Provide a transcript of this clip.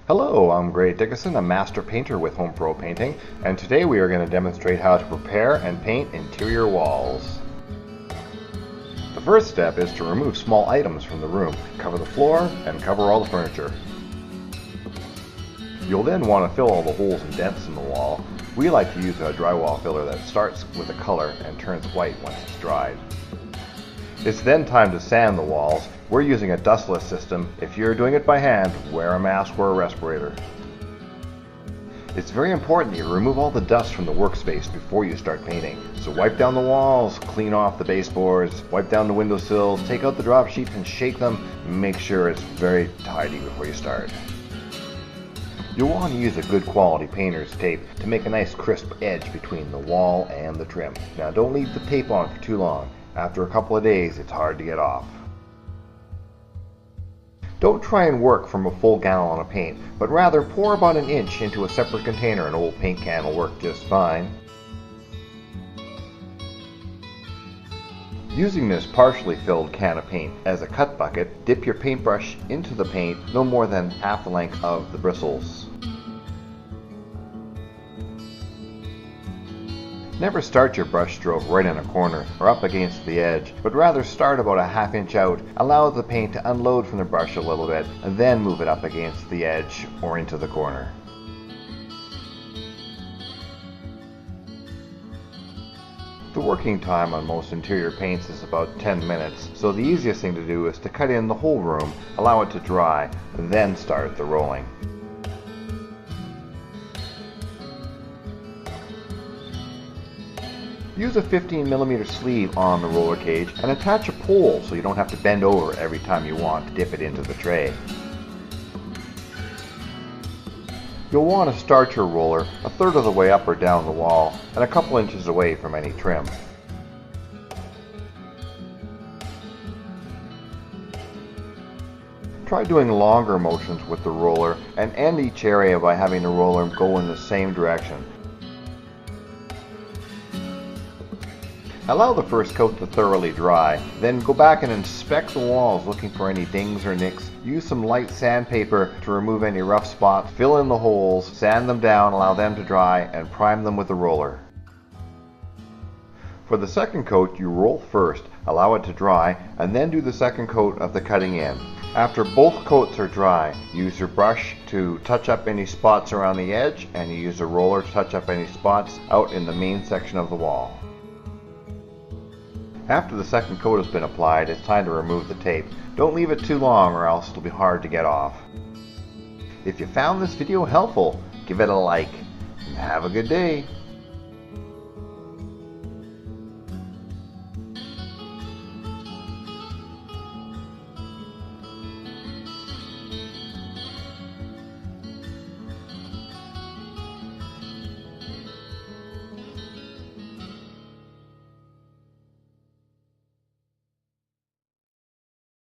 Hello, I'm Grae a master painter with Home Pro Painting, and today we are going to demonstrate how to prepare and paint interior walls. The first step is to remove small items from the room, cover the floor, and cover all the furniture. You'll then want to fill all the holes and dents in the wall. We like to use a drywall filler that starts with a color and turns white once it's dried. It's then time to sand the walls. We're using a dustless system. If you're doing it by hand, wear a mask or a respirator. It's very important that you remove all the dust from the workspace before you start painting. So wipe down the walls, clean off the baseboards, wipe down the windowsills, take out the drop sheets and shake them. Make sure it's very tidy before you start. You'll want to use a good quality painter's tape to make a nice crisp edge between the wall and the trim. Now don't leave the tape on for too long. After a couple of days, it's hard to get off. Don't try and work from a full gallon of paint, but rather pour about an inch into a separate container. An old paint can will work just fine. Using this partially filled can of paint as a cut bucket, dip your paintbrush into the paint no more than half the length of the bristles. Never start your brush stroke right in a corner or up against the edge, but rather start about a ½ inch out, allow the paint to unload from the brush a little bit, and then move it up against the edge or into the corner. The working time on most interior paints is about 10 minutes, so the easiest thing to do is to cut in the whole room, allow it to dry, then start the rolling. Use a 15mm sleeve on the roller cage and attach a pole so you don't have to bend over every time you want to dip it into the tray. You'll want to start your roller a third of the way up or down the wall and a couple inches away from any trim. Try doing longer motions with the roller and end each area by having the roller go in the same direction. Allow the first coat to thoroughly dry, then go back and inspect the walls looking for any dings or nicks. Use some light sandpaper to remove any rough spots, fill in the holes, sand them down, allow them to dry, and prime them with the roller. For the second coat, you roll first, allow it to dry, and then do the second coat of the cutting in. After both coats are dry, use your brush to touch up any spots around the edge, and you use a roller to touch up any spots out in the main section of the wall. After the second coat has been applied, it's time to remove the tape. Don't leave it too long or else it'll be hard to get off. If you found this video helpful, give it a like, and have a good day.